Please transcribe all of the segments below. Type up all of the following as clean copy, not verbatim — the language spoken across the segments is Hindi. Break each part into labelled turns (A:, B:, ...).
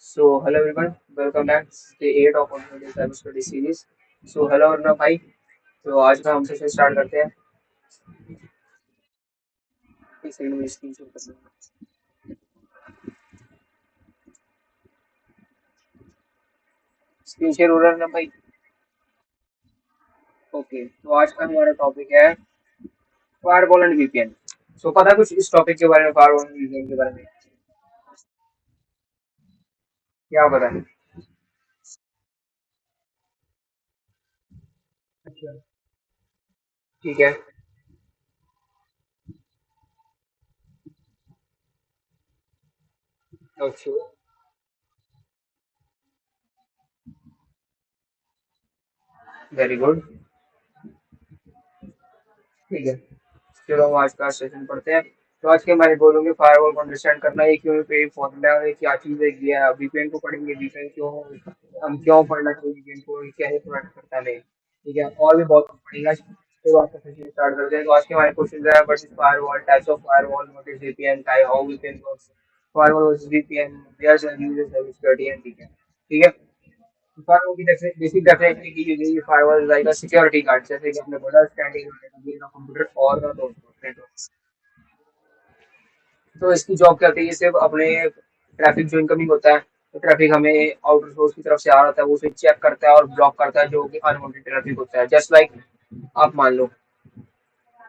A: Hello everyone, welcome back to the 8 of Opportunity Cyber Study series. Hello Arnav भाई, तो आज का हम सेशन स्टार्ट करते हैं। एक सेकंड में स्क्रीन शेयर कर लूंगा। स्क्रीन शेयर हो रहा है ना भाई? ओके, तो आज का हमारा टॉपिक है फायरवॉल एंड वीपीएन। पता है कुछ इस टॉपिक के बारे में, फायरवॉल एंड वीपीएन के बारे में? क्या पता है? अच्छा, ठीक है। अच्छा, वेरी गुड। ठीक है, चलो हम आज का सेशन पढ़ते हैं। तो आज के हमारे गोल होंगे फायरवॉल को अंडरस्टैंड करना, ये क्यों पे फॉर्मूला है, क्या चीज़ है, ये वीपीएन को पढ़ेंगे, वीपीएन क्यों, हम क्यों पढ़ना चाहिए वीपीएन को, ये कैसे प्रोवाइड करता है नहीं। ठीक है, और भी बहुत कुछ पढ़ेगा। तो आज का सेशन स्टार्ट करते हैं। तो आज के हमारे क्वेश्चन है, what is firewall, types of firewall, what is VPN, type how VPN works, firewall versus VPN, where and uses service security and VPN. ठीक है, फायरवॉल की बेसिक डेफिनेशन की using firewall is like a security guard, जैसे कि हमने बोला स्टैंडिंग कंप्यूटर और द नेटवर्क। तो इसकी जॉब क्या होती है, ये सिर्फ अपने ट्रैफिक जो इनकमिंग होता है, तो ट्रैफिक हमें आउटर सोर्स की तरफ से आ रहा होता है, वो उसे चेक करता है और ब्लॉक करता है, जो कि अनवांटेड ट्रैफिक होता है। जस्ट लाइक आप मान लो,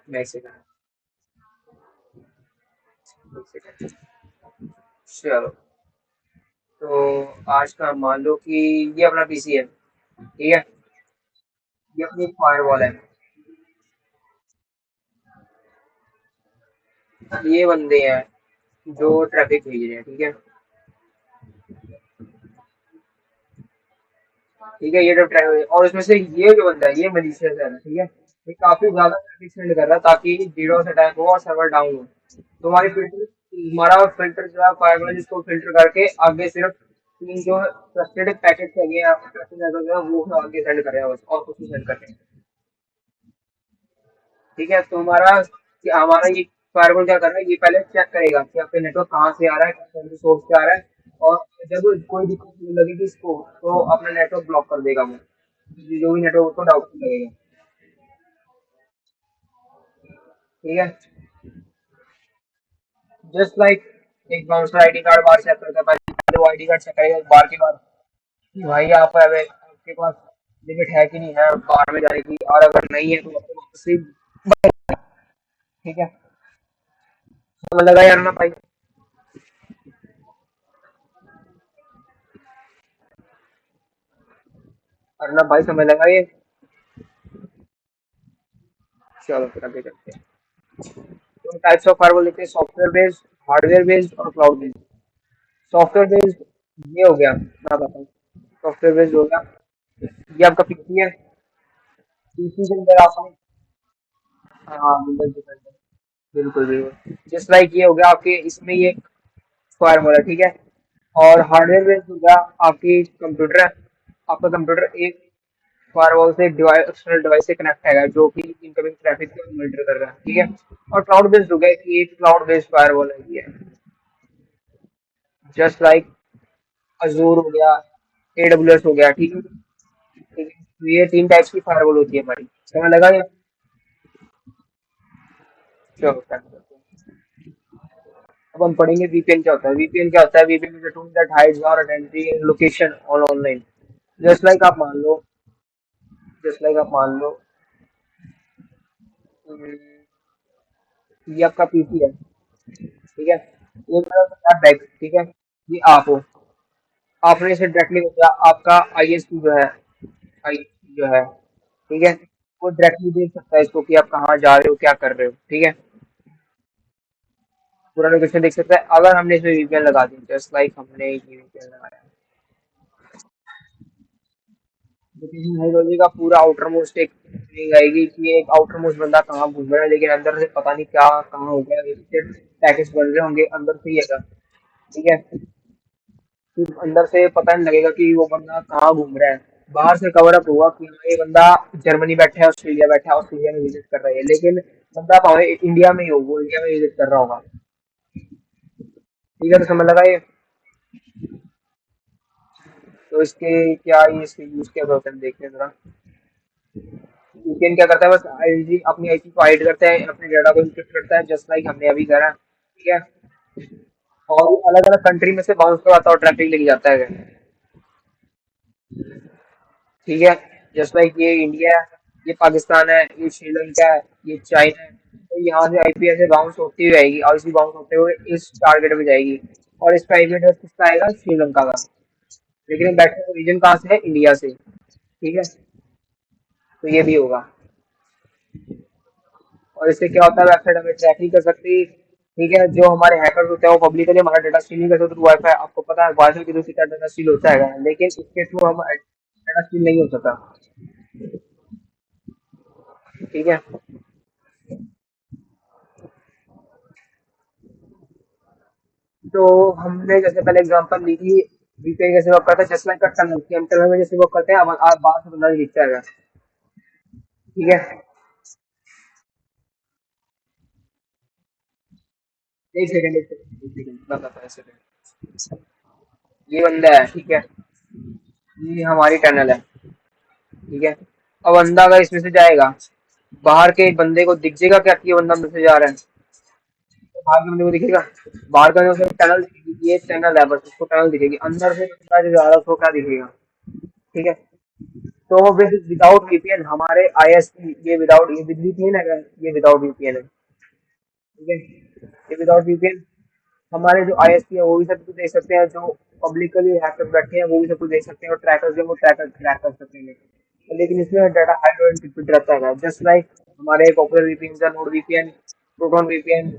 A: मैं एक सेकंड, एक सेकंड, चलो। तो आज का मान लो कि ये अपना पीसी है, ठीक है, ये अपनी फायरवॉल है, ये बंदे हैं जो ट्रैफिक भेज रहे हैं, ठीक है। ठीक है, ये जो ट्रैफिक, और इसमें से ये जो बंदा है ये मलिशियस है, ठीक है, ये काफी ज्यादा ट्रैफिक सेंड कर रहा है ताकि डीडोस अटैक हो और सर्वर डाउन हो। तो हमारा फिल्टर जो है फायरवॉल जिसको फिल्टर करके आगे सिर्फ तीन जो ट्रस्टेड पैकेट चाहिए आपको, ट्रस्टेड नेटवर्क है वो आगे सेंड कर रहे हैं बस, और कुछ नहीं सेंड कर रहे हैं। ठीक है, तो हमारा ये फायरवॉल क्या कर रहा है, ये पहले चेक करेगा कि आपका नेटवर्क कहाँ से आ रहा है, कौन से सोर्स से आ रहा है, और जब कोई दिक्कत लगेगी इसको तो अपना नेटवर्क ब्लॉक कर देगा वो, जो भी नेटवर्क उसको डाउट लगेगा। ठीक है, जस्ट लाइक एक बाउंसर आईडी कार्ड बार चेक करता है, पहले वो आईडी कार्ड चेक करेगा बार के बाद कि भाई आप आपके पास लिमिट है कि नहीं है बार में जाने की, और अगर नहीं है तो आपको वापस से। ठीक है, समझ लगा यार ना भाई? अर्नब भाई समझ लगा ये? चलो फिर आगे चलते हैं। तो टाइप्स ऑफ फायरवॉल देखते हैं, सॉफ्टवेयर बेस्ड, हार्डवेयर बेस्ड और क्लाउड बेस्ड। सॉफ्टवेयर बेस्ड ये हो गया, मैं बताऊँ। सॉफ्टवेयर बेस्ड हो गया, ये आपका पीसी है, पीसी के अंदर आपने, हाँ विंडोज डिफेंडर, बिल्कुल बिल्कुल, जस्ट लाइक ये हो गया आपके, इसमें ये फायरवॉल है, ठीक है। और हार्डवेयर बेस्ड हो गया, आपकी कंप्यूटर है, आपका कंप्यूटर एक फायरवॉल से डिवाइस, एक्सटर्नल डिवाइस से कनेक्ट है जो कि इनकमिंग ट्रैफिक को मॉनिटर कर रहा है, ठीक है। और क्लाउड बेस्ड हो गया कि एक क्लाउड बेस्ड फायरवॉल है ये, जस्ट लाइक अजूर हो गया, एडब्ल्यूएस हो गया, ठीक है। ठीक है, तो ये तीन टाइप्स की फायरवॉल होती है हमारी, समझ लगा ये? चलो start करते हैं। अब हम पढ़ेंगे वीपीएन क्या होता है। वीपीएन क्या होता है? VPN is a tool that hides our identity and location on online. Just like आप मान लो, जस्ट लाइक आप मान लो, हम्म, ये आपका पीसी है, ठीक है, ये मेरा बैग, ठीक है, ये आप हो, आपने इसे डायरेक्टली बताया, आपका आईएसपी जो है, आई जो है, ठीक है, वो डायरेक्टली देख सकता है इसको कि आप कहाँ जा रहे हो, क्या कर रहे हो, ठीक है, पूरा लोकेशन देख सकता है। अगर हमने इसमें वीपीएन लगा दी, जस्ट लाइक हमने ये वीपीएन लगाया, लोकेशन हाइड्रोलॉजी का पूरा आउटर मोस्ट एक रिंग आएगी कि एक आउटर मोस्ट बंदा कहाँ घूम रहा है, लेकिन अंदर से पता नहीं क्या कहाँ हो गया, पैकेज बन रहे होंगे अंदर से ही है, ठीक है। फिर अंदर से पता नहीं लगेगा कि वो बंदा कहाँ घूम रहा है। बाहर से कवर अप होगा कि हाँ, ये बंदा जर्मनी बैठा है, ऑस्ट्रेलिया बैठा है, ऑस्ट्रेलिया में विजिट कर रहा है, लेकिन बंदा भावे इंडिया में ही हो, वो इंडिया में विजिट कर रहा होगा। ठीक है, तो समझ लगा ये? तो इसके क्या ये इसके यूज क्या होता है देखते हैं जरा। वीपीएन क्या करता है, बस आईडी अपनी आईपी को हाइड करता है, अपने डाटा को एन्क्रिप्ट करता है, जस्ट लाइक हमने अभी करा, ठीक है। और अलग अलग कंट्री में से बाउंस करवाता है और ट्रैफिक लेके जाता है, ठीक है। जस्ट लाइक ये इंडिया है, ये पाकिस्तान है, ये श्रीलंका है, ये चाइना है। तो यहाँ से आईपी ऐसे बाउंस होती हुई आएगी और इसी बाउंस होते हुए इस टारगेट पे जाएगी, और इसका आईपी एड्रेस किसका आएगा, श्रीलंका का। लेकिन बैठने का रीजन कहाँ से है, इंडिया से, ठीक है। तो ये भी होगा। और इससे क्या होता है, वेबसाइट हमें ट्रैक नहीं कर सकती, ठीक है। जो हमारे हैकर्स होते हैं वो पब्लिकली हमारा डाटा स्टील नहीं कर सकते थ्रू वाईफाई। आपको पता है वाईफाई के थ्रू सीधा डाटा स्टील होता है, लेकिन इसके थ्रू हम डाटा स्टील नहीं हो सकता, ठीक है। तो हमने जैसे पहले एग्जांपल ली थी, वीपीएन कैसे वर्क करता है, जस्ट लाइक टनल की हम टनल में जैसे वर्क करते हैं, अब आप बाहर से बंदा दिखता है, ठीक है। एक सेकंड, एक सेकंड, एक सेकंड, बताता है, एक सेकंड। ये बंदा है, ठीक है, ये हमारी टनल है, ठीक है। अब बंदा अगर इसमें से जाएगा, बाहर के एक बंदे को दिख जाएगा क्या कि ये बंदा अंदर से जा रहा है, तो बाहर के बंदे को दिखेगा, बाहर का जो टनल दिखेगी, ये टनल है, बस उसको टनल दिखेगी, अंदर से बंदा जो जा रहा है उसको क्या दिखेगा, ठीक है। तो विदाउट वीपीएन हमारे आईएसपी, ये विदाउट, ये विद वीपीएन है, ये विदाउट वीपीएन है, ठीक है। ये विदाउट वीपीएन हमारे जो आईएसपी है वो भी सब कुछ देख सकते हैं, जो पब्लिकली हैकर्स बैठे हैं वो भी सब कुछ देख सकते हैं, और ट्रैकर्स जो वो ट्रैकर ट्रैक कर सकते हैं। लेकिन इसमें डाटा हाइड एंक्रिप्टेड रहता है, जस्ट लाइक हमारे पॉपुलर वीपीएन का नोड वीपीएन, प्रोटोन वीपीएन,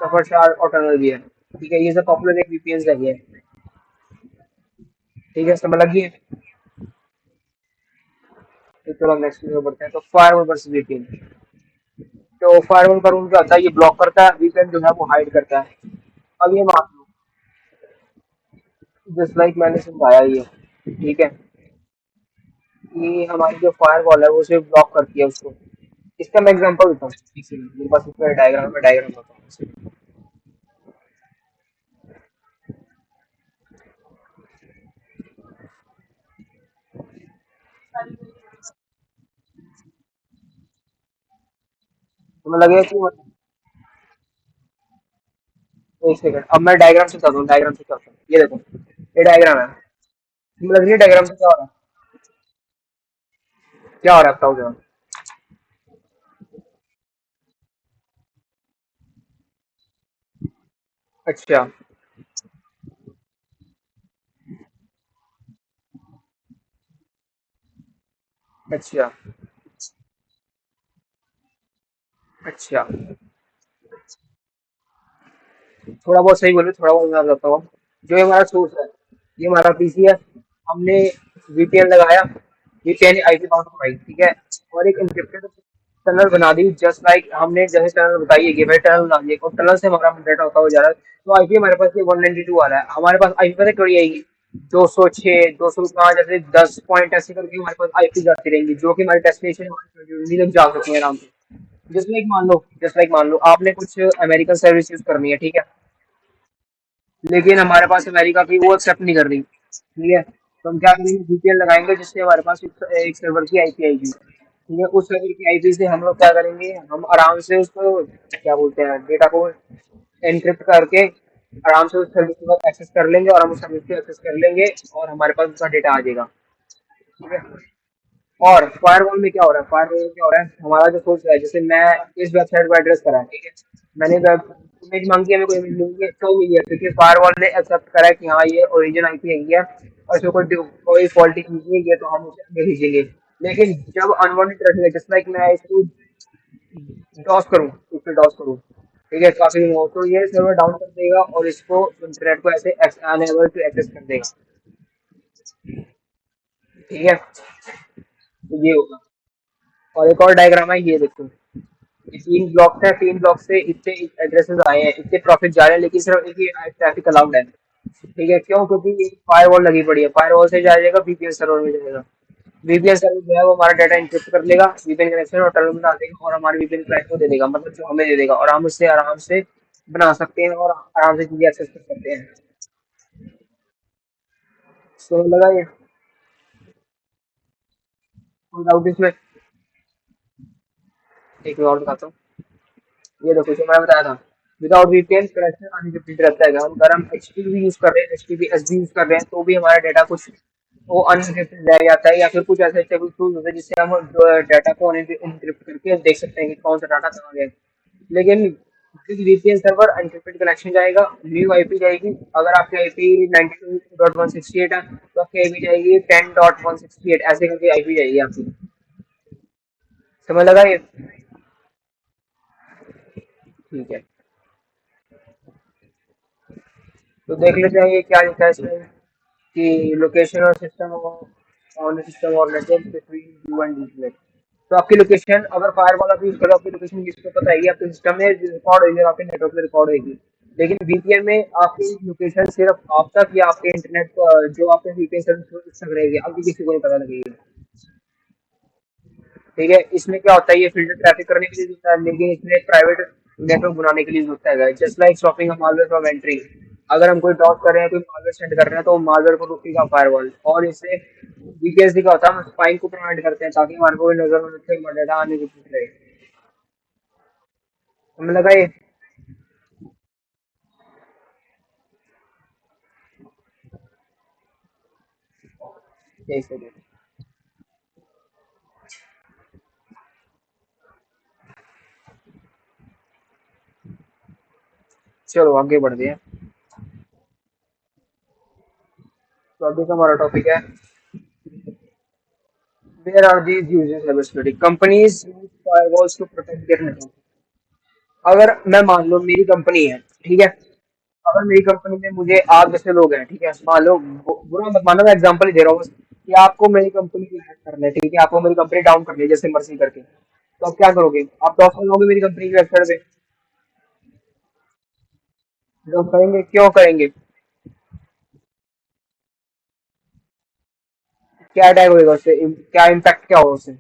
A: सफरशार और टनल भी है, ठीक है। ये सब पॉपुलर एक वीपीएन लगे हैं, ठीक है, समझ लगी है। तो चलो नेक्स्ट वीडियो बढ़ते हैं। तो फायरवॉल वर्सेस वीपीएन। तो फायरवॉल का रूल क्या होता है, ये ब्लॉक करता है, वीपीएन जो है वो हाइड करता है। अब ये मान लो, जस्ट लाइक मैंने समझाया ये, ठीक है, कि हमारी जो फायरवॉल है वो सिर्फ ब्लॉक करती है उसको। इसका मैं एग्जांपल देता हूँ, मेरे पास इसका डायग्राम है, डायग्राम बताता हूँ। तो मैं लगेगा कि एक सेकंड, अब मैं डायग्राम से बताता हूँ, डायग्राम से बताता हूँ, ये देखो, ये डायग्राम है, तुम्हें लग रही है डायग्राम से क्या हो रहा है, क्या हो रहा है बताओ जरा। अच्छा, अच्छा, अच्छा, थोड़ा बहुत सही बोले, थोड़ा बहुत मैं बताता हूँ। जो ये हमारा सोर्स है, ये हमारा पीसी है, हमने वीपीएन लगाया, वीपीएन आईपी बाउंड करवाई, ठीक है, और एक एन्क्रिप्टेड टनल बना दी, जस्ट लाइक हमने जैसे टनल बताई है कि भाई टनल बना दी, और टनल से हमारा डाटा होता हुआ जा रहा है। तो आईपी हमारे पास ये 192 आ रहा है, हमारे पास आईपी पता है कड़ी आएगी, 206, 205, जैसे 10 पॉइंट ऐसे करके हमारे पास आईपी जाती रहेंगी, जो कि हमारे डेस्टिनेशन तक जा सकती है आराम से। जस्ट लाइक मान लो आपने कुछ अमेरिकन सर्विस यूज करनी है, ठीक है, लेकिन हमारे पास अमेरिका की वो एक्सेप्ट नहीं कर रही, ठीक है। तो हम क्या करेंगे, वीपीएन लगाएंगे, जिससे हमारे पास एक सर्वर की आईपी आएगी, ठीक है। उस सर्वर की आईपी से हम लोग क्या करेंगे, हम आराम से उसको क्या बोलते हैं, डेटा को एनक्रिप्ट करके आराम से उस सर्विस को एक्सेस कर लेंगे, और हम उस सर्विस को एक्सेस कर लेंगे, और हमारे पास उसका डेटा आ जाएगा, ठीक है। और फायरवॉल में क्या हो रहा है, फायरवॉल में क्या हो रहा है, हमारा जो सोर्स है, जैसे मैं इस वेबसाइट को एड्रेस करा है, ठीक है, मैंने वेब इमेज मांगी, हमें कोई इमेज मिली है, क्यों मिली है, क्योंकि फायरवॉल ने एक्सेप्ट करा है कि हाँ ये ओरिजिन आईपी है, और इसमें कोई फॉल्टी चीज नहीं है, तो हम उसे आगे भेजेंगे। लेकिन जब अनवांटेड ट्रैफिक है, जस्ट लाइक मैं इसको डॉस करूँ, ठीक है, काफी दिन हो, तो ये सर्वर डाउन कर देगा और इसको इंटरनेट को ऐसे अनएबल टू एक्सेस कर देगा, ठीक है। तो ये होगा। और एक और डायग्राम है, ये देखो, ये 3 ब्लॉक्स है, 3 ब्लॉक से इतने एड्रेसेस आए हैं, इतने ट्रैफिक जा रहे हैं, लेकिन सिर्फ एक ही ट्रैफिक अलाउड है, ठीक है। क्यों, क्योंकि ये फायरवॉल लगी पड़ी है, फायरवॉल से जाएगा वीपीएन सर्वर में जाएगा, वीपीएन सर्वर जो है वो हमारा डाटा इंक्रिप्ट कर लेगा, वीपीएन कनेक्शन और टर्मिनल बना देगा, और हमारे वीपीएन क्लाइंट को दे देगा, मतलब जो हमें दे देगा, और हम उससे आराम से बना सकते हैं और आराम से चीजें एक्सेस कर सकते हैं। समझ लगा ये। विदाउट इसमें एक और बताता हूँ। ये देखो जो मैं बताया था, विदाउट वीपीएन कनेक्शन अनलिमिटेड रहता है। हम अगर हम एचटीटीपी यूज कर रहे हैं, एचटीटीपीएस भी यूज कर रहे हैं, तो भी हमारा डाटा कुछ वो अनलिमिटेड रह जाता है, या फिर कुछ ऐसे स्टेबल टूल होते हैं जिससे हम डाटा को एनक्रिप्ट करके देख सकते हैं कि कौन सा डाटा कहाँ गया है। लेकिन वीपीएन सर्वर एनक्रिप्टेड कनेक्शन जाएगा, न्यू आईपी जाएगी। अगर आपकी आईपी 92.168 है तो आपकी आईपी जाएगी 10.168, ऐसे करके आईपी जाएगी आपकी। समझ लगा ये? ठीक है, तो देख लेते हैं ये क्या लिखा है इसमें कि लोकेशन और सिस्टम ऑन सिस्टम और network between you and internet. तो आपकी लोकेशन, अगर फायरवॉल आप यूज करो, आपकी लोकेशन किसको पता है, आपके सिस्टम में रिकॉर्ड होगी और आपके नेटवर्क में रिकॉर्ड होगी। लेकिन वीपीएन में आपकी लोकेशन सिर्फ आप तक या आपके इंटरनेट जो आपके वीपीएन सर्विस तक रहेगी, अभी किसी को नहीं पता लगेगी। ठीक है, इसमें क्या होता है, ये फिल्टर ट्रैफिक करने के लिए होता है, लेकिन इसमें एक प्राइवेट नेटवर्क बनाने के लिए होता है। Just like stopping a malware from entering. अगर हम कोई ड्रॉप कर रहे हैं, कोई मालवेयर सेंड कर रहे हैं, तो मालवेयर को रोकेगा फायरवॉल। और इससे वीपीएस का होता है, हम स्पाइंग को प्रोवाइड करते हैं ताकि हमारे को नजर में से डाटा आने की कोशिश रहे। हमें लगा ये। एक सेकेंड, चलो आगे बढ़ते हैं। तो अभी का हमारा टॉपिक है, where are these using cyber security companies use firewalls to protect their network. अगर मैं मान लो मेरी कंपनी है, ठीक है, अगर मेरी कंपनी में मुझे आप जैसे लोग हैं, ठीक है, मान लो बुरा मत मानो, मैं एग्जांपल ही दे रहा हूँ बस, कि आपको मेरी कंपनी को हैक करना है, ठीक है, आपको मेरी कंपनी डाउन करनी है जैसे मर्जी करके, तो आप क्या करोगे, आप डॉस लगाओगे मेरी कंपनी की वेबसाइट पे। डॉस करेंगे, क्यों करेंगे? क्या अटैक होगा उससे, क्या इम्पैक्ट क्या होगा उससे?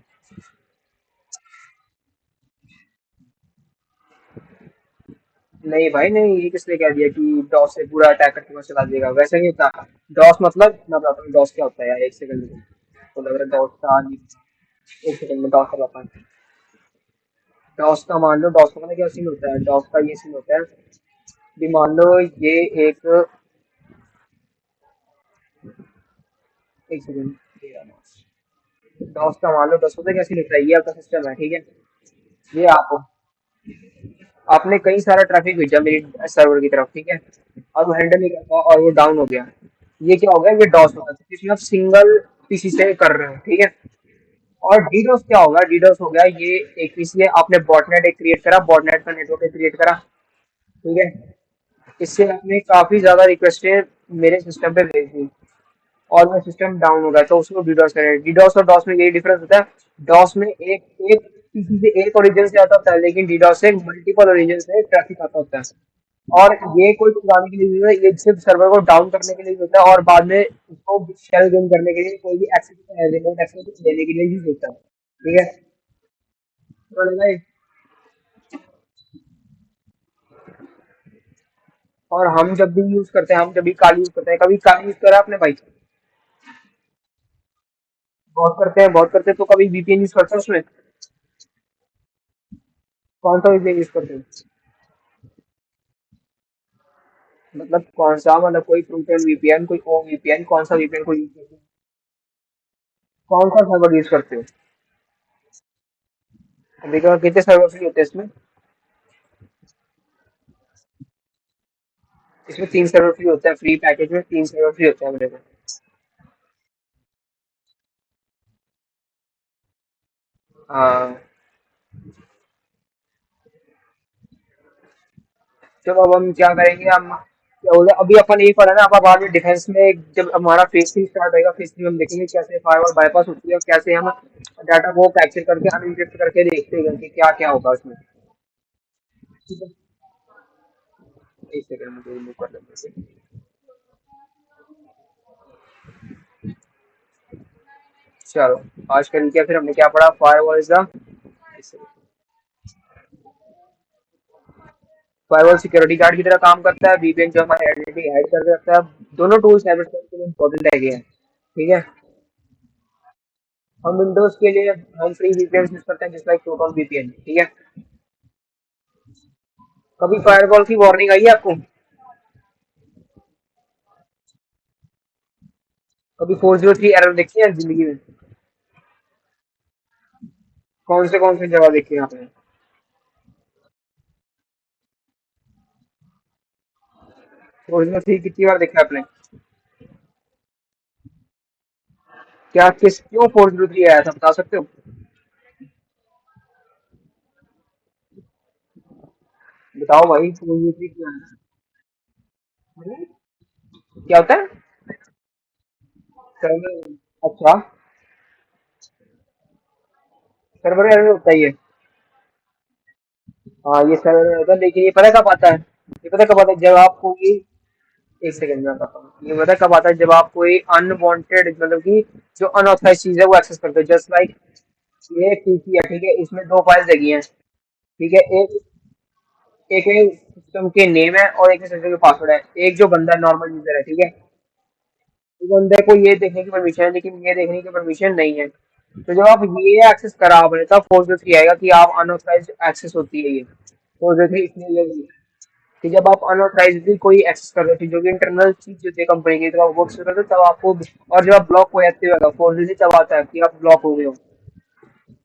A: नहीं भाई नहीं, ये किसने कह दिया कि डॉस से पूरा अटैक करके बस चला देगा, वैसे नहीं होता। डॉस मतलब मैं बताता हूँ डॉस क्या होता है यार, एक सेकंड में तो लग रहा है डॉस का एक सेकंड में डॉस करवाता हूँ। डॉस का मान लो, डॉस का मतलब क्या सीन होता है, डॉस का ये सीन होता है कि मान लो ये एक एक सेकंड, डॉस का मान लो, डॉस का क्या सीन होता है, ये आपका सिस्टम है, ठीक है, ये आप आपने कई सारा ट्रैफिक भेजा मेरी सर्वर की तरफ, ठीक है, और वो हैंडल नहीं कर पाया और वो डाउन हो गया। ये क्या हो गया, ये डॉस होगा, क्योंकि आप सिंगल पीसी से कर रहे हो, ठीक है। और डीडोस क्या होगा, डीडोस हो गया ये एक पीसी है, आपने बॉटनेट एक क्रिएट करा, बॉटनेट का नेटवर्क एक क्रिएट करा, ठीक है, इससे आपने काफी ज्यादा रिक्वेस्टें मेरे सिस्टम पे भेज दी और मेरा सिस्टम डाउन हो गया, तो उसको डीडोस करें। डीडोस और डॉस में यही डिफरेंस होता है, डॉस में एक एक किसी से एक ओरिजिन से आता होता है, लेकिन डीडोस से मल्टीपल ओरिजिन से ट्रैफिक आता होता है। और ये कोई चुराने के लिए नहीं होता, ये सिर्फ सर्वर को डाउन करने के लिए होता है और बाद में उसको शेल गेन करने के लिए, कोई भी एक्सेस रिमोट एक्सेस लेने के लिए यूज होता है, ठीक है। तो लगा ये। और हम जब भी यूज करते हैं, हम जब भी काली यूज करते हैं, कभी काली यूज करा आपने भाई? बहुत करते हैं, बहुत करते हैं, तो कभी वीपीएन यूज करते हैं उसमें? कौन सा वीपीएन यूज करते हैं? मतलब कौन सा, मतलब कोई प्रूटन वीपीएन, कोई ओ वीपीएन, कौन सा वीपीएन को यूज करते हो? कौन सा सर्वर यूज करते हो? देखो कितने सर्वर फ्री होते हैं इसमें? इसमें 3 सर्वर फ्री होता है, फ्री पैकेज में 3 सर्वर फ्री होता है मेरे को। हाँ, चलो अब हम क्या करेंगे, हम क्या बोले, अभी अपन यही पढ़ा ना, अब बाद में डिफेंस में जब हमारा फेज 3 स्टार्ट होगा, फेज 3 हम देखेंगे कैसे फायरवॉल बाईपास होती है और कैसे हम डाटा को कैप्चर करके अनइंक्रिप्ट करके देखते हैं कि क्या क्या होगा उसमें। ठीक है, एक सेकंड मुझे रिमूव कर लेते हैं। चलो, आज का क्या, फिर हमने क्या पढ़ा, firewall is the, firewall security guard की तरह काम करता है, वीपीएन जो हमारे आइडेंटिटी हाइड करके रखता है। दोनों टूल्स साइबर सिक्योरिटी के लिए इंपॉर्टेंट है, ठीक है। हम विंडोज के लिए हम फ्री वीपीएन यूज करते हैं, जिस लाइक प्रोटोन वीपीएन, ठीक है। कभी फायरवॉल की वार्निंग आई है आपको? कभी 403 एरर देखी है जिंदगी में? कौन से जगह देखी है आपने? 403 कितनी बार देखा है आपने? क्या किस क्यों 403 आया था, बता सकते हो? बताओ भाई, 403 क्यों आया? क्या होता है? सर्वर। अच्छा। सर्वर एरर होता ही है। हाँ, ये सर्वर एरर होता है, लेकिन ये पता कब आता है? ये पता कब आता है, जब आप कोई, एक सेकंड में बताता हूँ, ये पता कब आता है, जब आप कोई अनवांटेड, मतलब कि जो अनऑथराइज चीज है वो एक्सेस करते हो, जस्ट लाइक ये पीसी है, ठीक है, इसमें दो फाइल्स लगी हैं, ठीक है। एक एक सिस्टम के नेम है और एक सिस्टम के पासवर्ड है। एक जो बंदा नॉर्मल यूजर है, ठीक है, उस बंदे को ये देखने की परमिशन है, लेकिन ये देखने की परमिशन नहीं है। तो जब आप ये एक्सेस करा आपने, तब 403 आएगा कि आप अनऑथराइज एक्सेस होती है ये 403, इसलिए ये कि जब आप अनऑथराइजली कोई एक्सेस कर रहे थे, जो कि इंटरनल चीज जो थी कंपनी की, तो आप वो एक्सेस कर रहे थे, तब आपको, और जब आप ब्लॉक हो जाते हो 403 तब आता है कि आप ब्लॉक हो गए हो,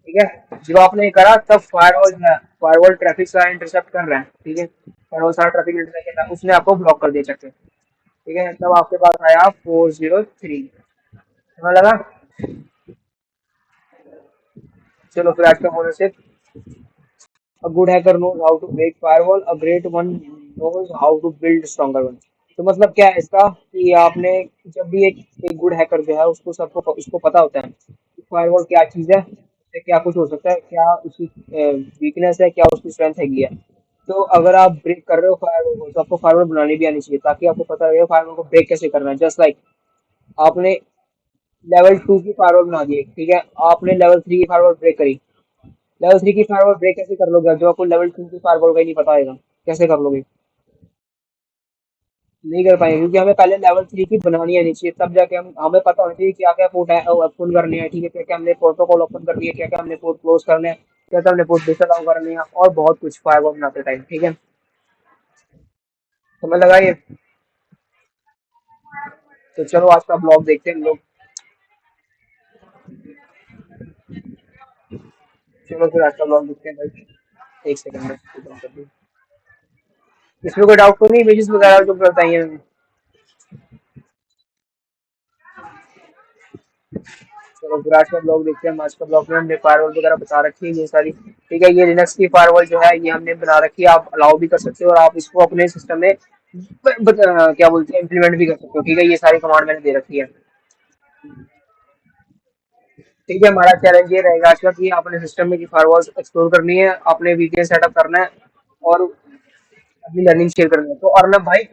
A: ठीक है। जब आपने करा तब फायरवॉल जो है, फायरवॉल ट्रैफिक सारा इंटरसेप्ट कर रहा है, ठीक है, फायरवॉल सारा ट्रैफिक इंटरसेप्ट कर रहा है, उसने आपको ब्लॉक कर दिया चक्कर, ठीक है। तब आपके पास आया 403। समझ लगा? चलो फिर आज का बोनस है, a good hacker knows how to break firewall, a great one knows how to build stronger one। तो मतलब क्या है इसका, कि आपने जब भी एक गुड हैकर जो है, उसको पता होता है कि फायरवॉल क्या चीज है, उससे क्या कुछ हो सकता है, क्या उसकी वीकनेस है, क्या उसकी स्ट्रेंथ हैगी है। तो अगर आप ब्रेक कर रहे हो फायरवॉल को, तो आपको फायरवॉल बनानी भी आनी चाहिए, ताकि आपको पता रहे फायरवॉल को ब्रेक कैसे करना है। जस्ट लाइक आपने लेवल 2 की फायरवॉल बना दी, ठीक है, आपने लेवल 3 की फायरवॉल ब्रेक करी। लेवल 3 की फायरवॉल ब्रेक कैसे कर लोगे जो आपको लेवल 2 की फायरवॉल का ही नहीं पता होगा? कैसे कर लोगे? नहीं कर पाएंगे, क्योंकि हमें पहले लेवल 3 की बनानी आनी चाहिए, तब जाके हमें पता होना चाहिए क्या क्या पोर्ट है ओपन करने हैं, ठीक है, क्या क्या हमने प्रोटोकॉल ओपन करनी है, क्या क्या हमने पोर्ट क्लोज करने हैं, क्या क्या हमने पोर्ट डिसअलाउ करने हैं, और बहुत कुछ फायरवॉल बनाते टाइम, ठीक है। समझ लगा ये? तो चलो आज का ब्लॉग देखते हैं हम लोग। चलो फिर आज का ब्लॉग देखते हैं भाई। एक सेकंड में इसको कर दूं। इसमें कोई डाउट तो नहीं, इमेजेस वगैरह जो बताइए? चलो फिर आज का ब्लॉग देखते हैं। आज का ब्लॉग में हमने फायरवॉल वगैरह बता रखी है ये सारी, ठीक है। ये लिनक्स की फायरवॉल जो है ये हमने बना रखी है, आप अलाउ भी कर सकते हो, और आप इसको अपने सिस्टम में क्या बोलते हैं, इम्प्लीमेंट भी कर सकते हो, ठीक है। ये सारी कमांड मैंने दे रखी है, ठीक है। हमारा चैलेंज ये रहेगा आज का कि आपने सिस्टम में की फायरवॉल एक्सप्लोर करनी है, आपने वीपीएन सेटअप करना है, और अपनी लर्निंग शेयर करनी है। तो अर्नब भाई,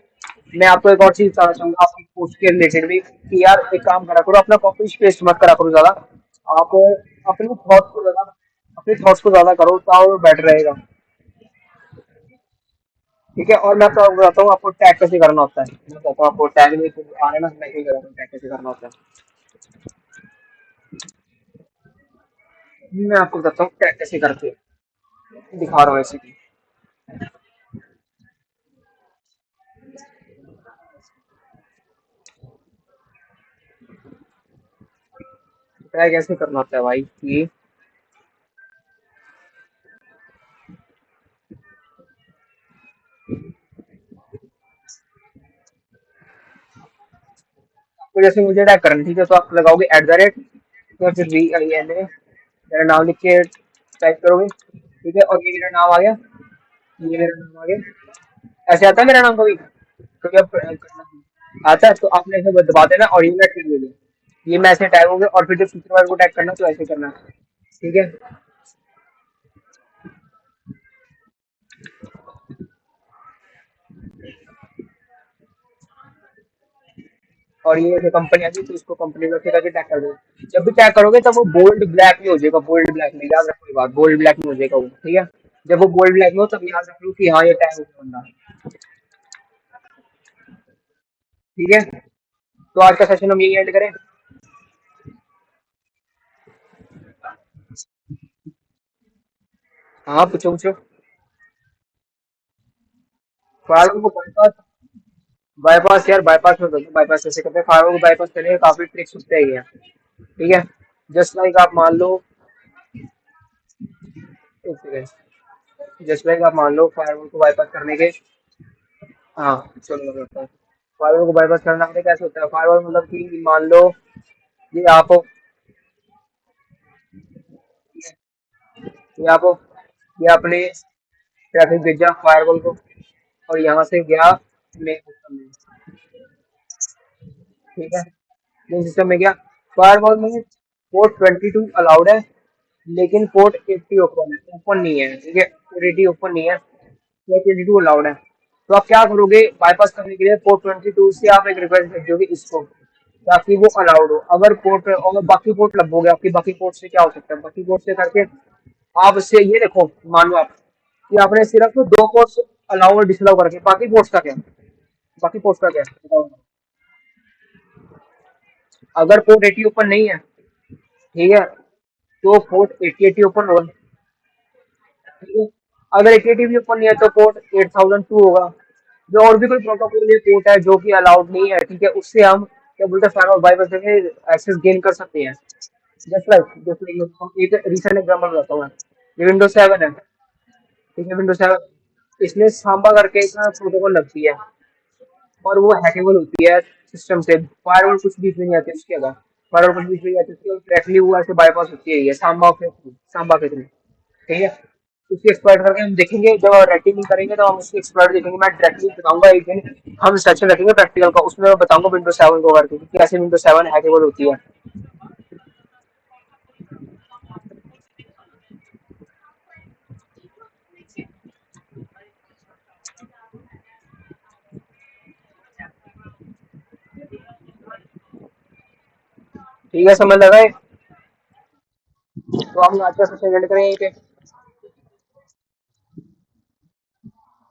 A: मैं आपको एक और चीज बताना चाहूंगा आपकी पोस्ट के रिलेटेड भी, कि यार एक काम करा करो, अपना कॉपी पेस्ट मत करा करो ज्यादा। आप अपने थॉट्स को ज्यादा करो, तो बेटर रहेगा, ठीक है। और मैं आपको बताता हूँ आपको टैग कैसे करना होता है। मैं बताता हूँ आपको टैग में तो आ रहा है ना, मैं ही बताता हूँ टैग कैसे करना होता है। मैं आपको बताता हूँ टैग कैसे करते हैं, दिखा रहा हूँ ऐसे ही। टैग कैसे करना होता है भाई, कि तो जैसे मुझे टैग करना है, ठीक है, तो आप लगाओगे @ तो फिर VINA मेरा नाम लिख के टाइप करोगे, ठीक है। और ये मेरा नाम आ गया, ये मेरा नाम आ गया। ऐसे आता है मेरा नाम कभी कभी आप करना आता है, तो आपने ऐसे दबा देना और ये टैग ले लो। ये मैं ऐसे टैग हो गया, और फिर जब सुपरवाइजर को टैग करना तो ऐसे करना है, ठीक है। और ये जो कंपनी आती है तो इसको कंपनी में फिर आके टैग कर दो। जब भी टैग करोगे तब वो बोल्ड ब्लैक में हो जाएगा, बोल्ड ब्लैक में, याद रखो ये बात, बोल्ड ब्लैक में हो जाएगा वो, ठीक है। जब वो बोल्ड ब्लैक में हो तब याद रख लो कि हाँ ये टैग हो गया बंदा, ठीक है। तो आज का सेशन हम यही एंड करें। हाँ पूछो पूछो। फायरवॉल को बाईपास, बाईपास यार बाईपास में करते, बाईपास कैसे करते हैं फायरवॉल को बाईपास करने के काफी ट्रिक्स होते हैं यार। ठीक है, जस्ट लाइक आप मान लो, एक सेकंड, जस्ट लाइक आप मान लो फायरवॉल को बाईपास करने के, हाँ चलो मैं बताता हूँ। फायरवॉल को बाईपास करना मतलब कैसे होता है, फायरवॉल मतलब कि मान लो ये आप, ये आप, ये आपने ट्रैफिक भेजा फायरवॉल को, और यहाँ से गया मेन सिस्टम में। ठीक है, मेन सिस्टम में गया, फायरवॉल में पोर्ट 22 अलाउड है, लेकिन पोर्ट 80 ओपन है, ओपन नहीं है। ठीक है, पोर्ट 80 ओपन नहीं है, पोर्ट 22 अलाउड है। तो आप क्या करोगे, बाईपास करने के लिए पोर्ट 22 से आप एक रिक्वेस्ट भेजोगे इसको, ताकि वो अलाउड हो। अगर पोर्ट और बाकी पोर्ट लगोगे, आपकी बाकी पोर्ट से क्या हो सकता है, बाकी पोर्ट से करके आप उससे ये देखो, मान लो आप कि आपने सिर्फ दो पोर्ट्स अलाउ और डिसअलाउ करके, बाकी पोर्ट्स का क्या, बाकी पोर्ट्स का क्या बताओ? अगर पोर्ट 80 ओपन नहीं है, ठीक है, तो पोर्ट 80 ओपन होगा। ठीक है, अगर 80 भी ओपन नहीं है तो पोर्ट 8002 होगा। जो और भी कोई प्रोटोकॉल या पोर्ट है जो कि अलाउड नहीं है, ठीक है, उससे हम क्या बोलते हैं फायरवॉल बाईपास करके एक्सेस गेन कर सकते हैं। जस्ट लाइक एक रिसेंट एग्जांपल बताता हूँ मैं। ये विंडोज 7 है, ठीक है, विंडोज 7, इसमें सांबा करके एक प्रोटोकॉल लगती है, और वो हैकेबल होती है सिस्टम से। फायरवॉल कुछ बीच में नहीं आती उसके अगर, फायरवॉल कुछ बीच में नहीं आती उसके, डायरेक्टली वो ऐसे बाईपास होती है ये सांबा के थ्रू, सांबा के थ्रू। ठीक है, उसकी एक्सप्लोर करके हम देखेंगे, जब रेटिंग नहीं करेंगे तो हम उसकी एक्सप्लोर देखेंगे। मैं डायरेक्टली बताऊंगा एक दिन, हम सेक्शन रखेंगे प्रैक्टिकल का, उसमें मैं बताऊंगा विंडोज 7 को करके कि कैसे विंडोज 7 हैकेबल होती है। ठीक है, समझ लगा है? तो हम आज का सेशन एंड करें यहीं पे।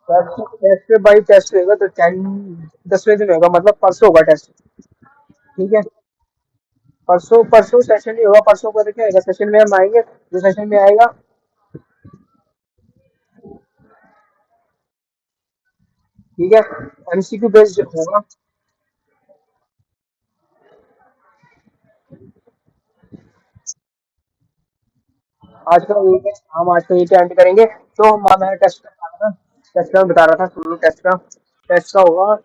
A: टेस्ट पे भाई टेस्ट होगा तो 10वें दिन होगा, मतलब परसों होगा टेस्ट। ठीक है, परसों, परसों सेशन नहीं होगा, परसों को क्या आएगा सेशन में, हम आएंगे जो सेशन में आएगा। ठीक है, एमसीक्यू बेस्ड होगा। आज का यही है, हम आज का यही एंड करेंगे। तो मैं टेस्ट का बता रहा था, टेस्ट का बता रहा था, सुनो टेस्ट का, टेस्ट का होगा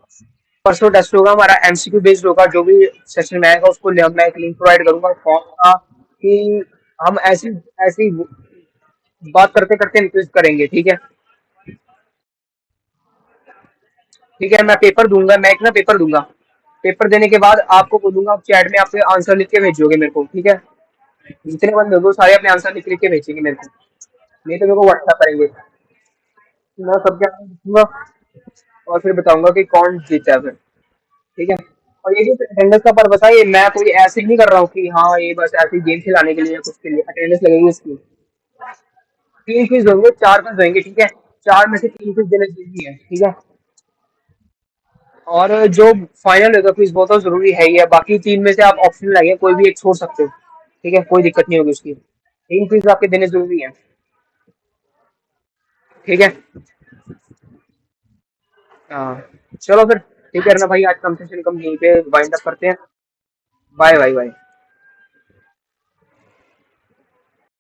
A: परसों, टेस्ट होगा हमारा एमसीक्यू बेस्ड होगा। जो भी सेशन में आएगा उसको मैं एक लिंक प्रोवाइड करूंगा फॉर्म का, कि हम ऐसी ऐसी बात करते करते इंक्रीज करेंगे। ठीक है, ठीक है, मैं पेपर दूंगा, मैं एक ना पेपर दूंगा, पेपर देने के बाद आपको बोलूंगा, आप चैट में आपके आंसर लिख के भेजोगे मेरे को। ठीक है, जितने बंदे होंगे वो सारे अपने आंसर लिख लिख के भेजेंगे मेरे को, नहीं तो मेरे को व्हाट्सएप करेंगे, मैं सबके आंसर लिखूंगा और फिर बताऊंगा कि कौन जीता है फिर। ठीक है, और ये जो अटेंडेंस का पर बताइए, मैं कोई ऐसे नहीं कर रहा हूँ कि हाँ ये बस ऐसे गेम खिलाने के लिए या कुछ के लिए अटेंडेंस लगेगी इसकी। 3 क्विज होंगे, 4 क्विज होंगे। ठीक है, 4 में से 3 क्विज देने जरूरी है। ठीक है, और जो फाइनल होगा क्विज वो तो जरूरी है ही है, बाकी 3 में से आप ऑप्शन लगे कोई भी एक छोड़ सकते हो। ठीक है, कोई दिक्कत नहीं होगी उसकी, 3 क्विज आपके देने जरूरी है। ठीक है, हाँ चलो फिर, ठीक है ना भाई, आज कंसेशन कम यहीं पे वाइंड अप करते हैं। Bye bye bye.